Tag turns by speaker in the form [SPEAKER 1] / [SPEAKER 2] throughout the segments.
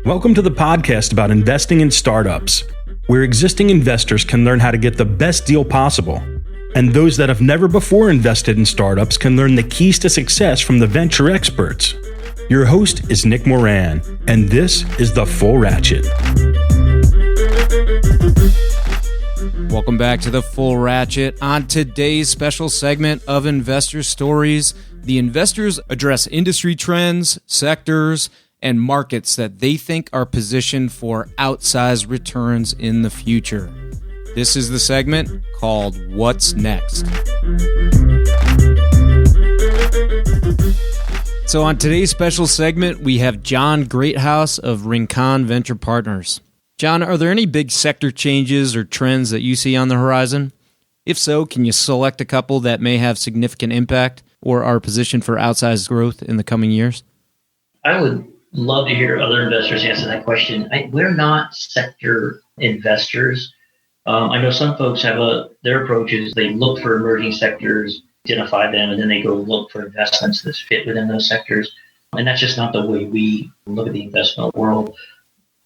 [SPEAKER 1] Welcome to the podcast about investing in startups, where existing investors can learn how to get the best deal possible. And those that have never before invested in startups can learn the keys to success from the venture experts. Your host is Nick Moran, and this is The Full Ratchet.
[SPEAKER 2] Welcome back to The Full Ratchet. On today's special segment of Investor Stories, the investors address industry trends, sectors, and markets that they think are positioned for outsized returns in the future. This is the segment called What's Next? So on today's special segment, we have John Greathouse of Rincon Venture Partners. John, are there any big sector changes or trends that you see on the horizon? If so, can you select a couple that may have significant impact or are positioned for outsized growth in the coming years?
[SPEAKER 3] I would love to hear other investors answer that question. We're not sector investors. I know some folks have their approach is they look for emerging sectors, identify them, and then they go look for investments that fit within those sectors. And that's just not the way we look at the investment world.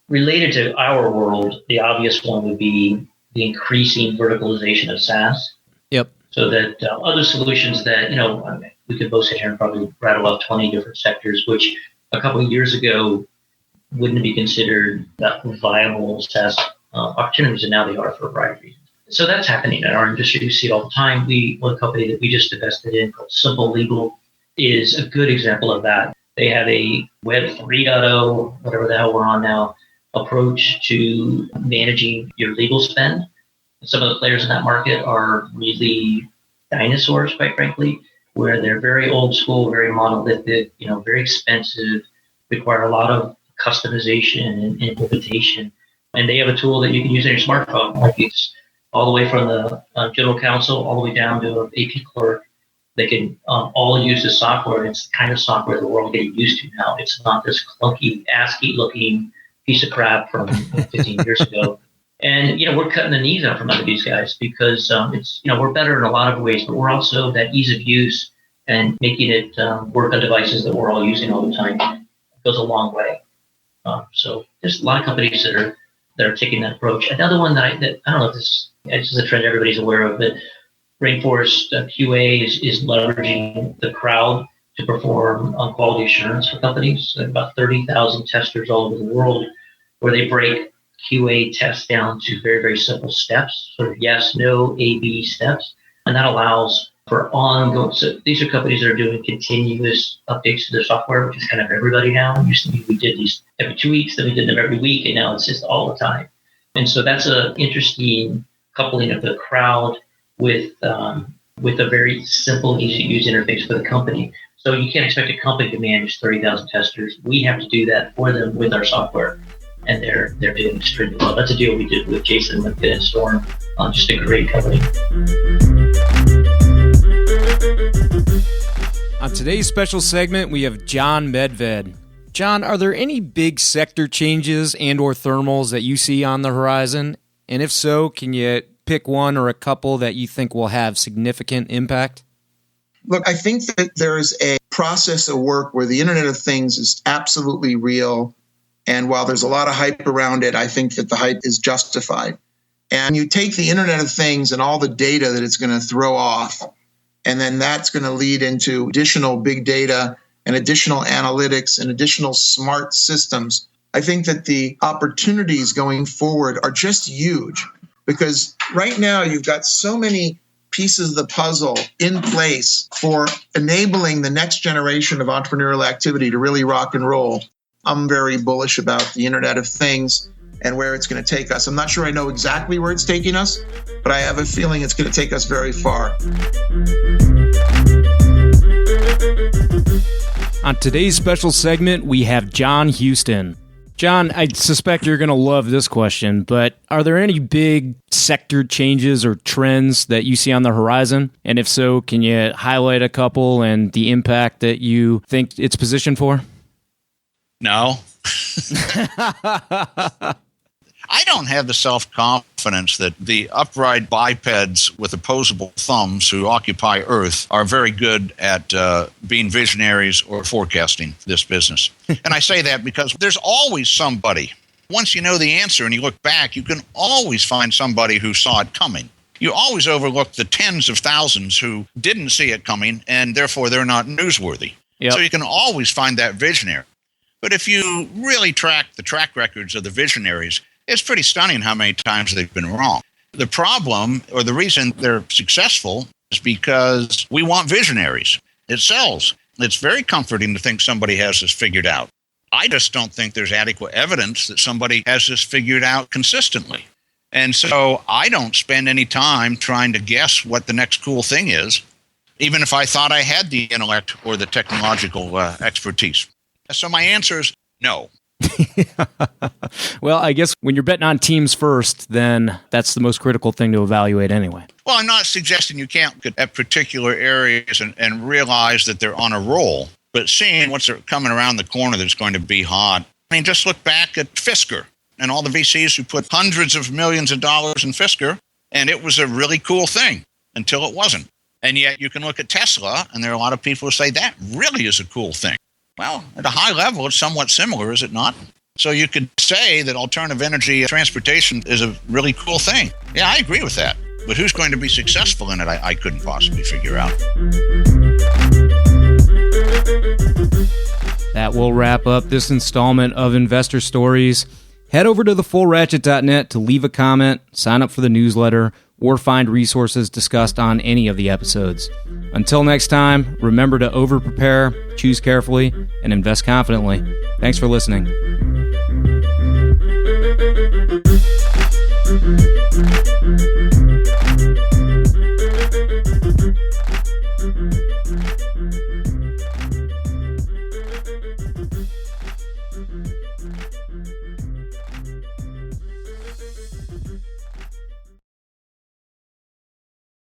[SPEAKER 3] Related to our world, the obvious one would be the increasing verticalization of SaaS.
[SPEAKER 2] Yep.
[SPEAKER 3] So that other solutions that, we could both sit here and probably rattle off 20 different sectors, which a couple of years ago wouldn't be considered viable SaaS opportunities, and now they are for a variety of reasons. So that's happening in our industry. We see it all the time. One company that we just invested in called Simple Legal is a good example of that. They have a Web 3.0, whatever the hell we're on now, approach to managing your legal spend. Some of the players in that market are really dinosaurs, quite frankly, where they're very old school, very monolithic, very expensive, require a lot of customization and implementation. And they have a tool that you can use on your smartphone, like it's all the way from the general counsel all the way down to an AP clerk. They can all use the software. It's the kind of software that we're all getting used to now. It's not this clunky, ASCII-looking piece of crap from 15 years ago. And, we're cutting the knees out from under these guys because it's, we're better in a lot of ways, but we're also that ease of use and making it work on devices that we're all using all the time goes a long way. So there's a lot of companies that are taking that approach. Another one that I don't know if this is a trend everybody's aware of, but Rainforest QA is leveraging the crowd to perform quality assurance for companies. About 30,000 testers all over the world, where they break QA tests down to very, very simple steps, sort of yes, no, A/B steps. And that allows for ongoing. So these are companies that are doing continuous updates to their software, which is kind of everybody now. Used to be we did these every 2 weeks, then we did them every week, and now it's just all the time. And so that's an interesting coupling of the crowd with a very simple, easy-to-use interface for the company. So you can't expect a company to manage 30,000 testers. We have to do that for them with our software, and they're doing extremely well. That's a deal we did with Jason Limpkin and Storm, just a great company.
[SPEAKER 2] On today's special segment, we have John Medved. John, are there any big sector changes and or thermals that you see on the horizon? And if so, can you pick one or a couple that you think will have significant impact?
[SPEAKER 4] Look, I think that there's a process of work where the Internet of Things is absolutely real. And while there's a lot of hype around it, I think that the hype is justified. And you take the Internet of Things and all the data that it's going to throw off, and then that's going to lead into additional big data and additional analytics and additional smart systems. I think that the opportunities going forward are just huge, because right now you've got so many pieces of the puzzle in place for enabling the next generation of entrepreneurial activity to really rock and roll. I'm very bullish about the Internet of Things and where it's going to take us. I'm not sure I know exactly where it's taking us, but I have a feeling it's going to take us very far.
[SPEAKER 2] On today's special segment, we have John Houston. John, I suspect you're going to love this question, but are there any big sector changes or trends that you see on the horizon? And if so, can you highlight a couple and the impact that you think it's positioned for?
[SPEAKER 5] No. I don't have the self-confidence that the upright bipeds with opposable thumbs who occupy Earth are very good at being visionaries or forecasting this business. And I say that because there's always somebody. Once you know the answer and you look back, you can always find somebody who saw it coming. You always overlook the tens of thousands who didn't see it coming, and therefore they're not newsworthy. Yep. So you can always find that visionary. But if you really track the track records of the visionaries, it's pretty stunning how many times they've been wrong. The problem, or the reason they're successful, is because we want visionaries. It sells. It's very comforting to think somebody has this figured out. I just don't think there's adequate evidence that somebody has this figured out consistently. And so I don't spend any time trying to guess what the next cool thing is, even if I thought I had the intellect or the technological expertise. So my answer is no.
[SPEAKER 2] Well, I guess when you're betting on teams first, then that's the most critical thing to evaluate anyway.
[SPEAKER 5] Well, I'm not suggesting you can't look at particular areas and realize that they're on a roll, but seeing what's coming around the corner that's going to be hot. I mean, just look back at Fisker and all the VCs who put hundreds of millions of dollars in Fisker, and it was a really cool thing until it wasn't. And yet you can look at Tesla, and there are a lot of people who say that really is a cool thing. Well, at a high level, it's somewhat similar, is it not? So you could say that alternative energy transportation is a really cool thing. Yeah, I agree with that. But who's going to be successful in it, I couldn't possibly figure out.
[SPEAKER 2] That will wrap up this installment of Investor Stories. Head over to thefullratchet.net to leave a comment, sign up for the newsletter, or find resources discussed on any of the episodes. Until next time, remember to over-prepare, choose carefully, and invest confidently. Thanks for listening.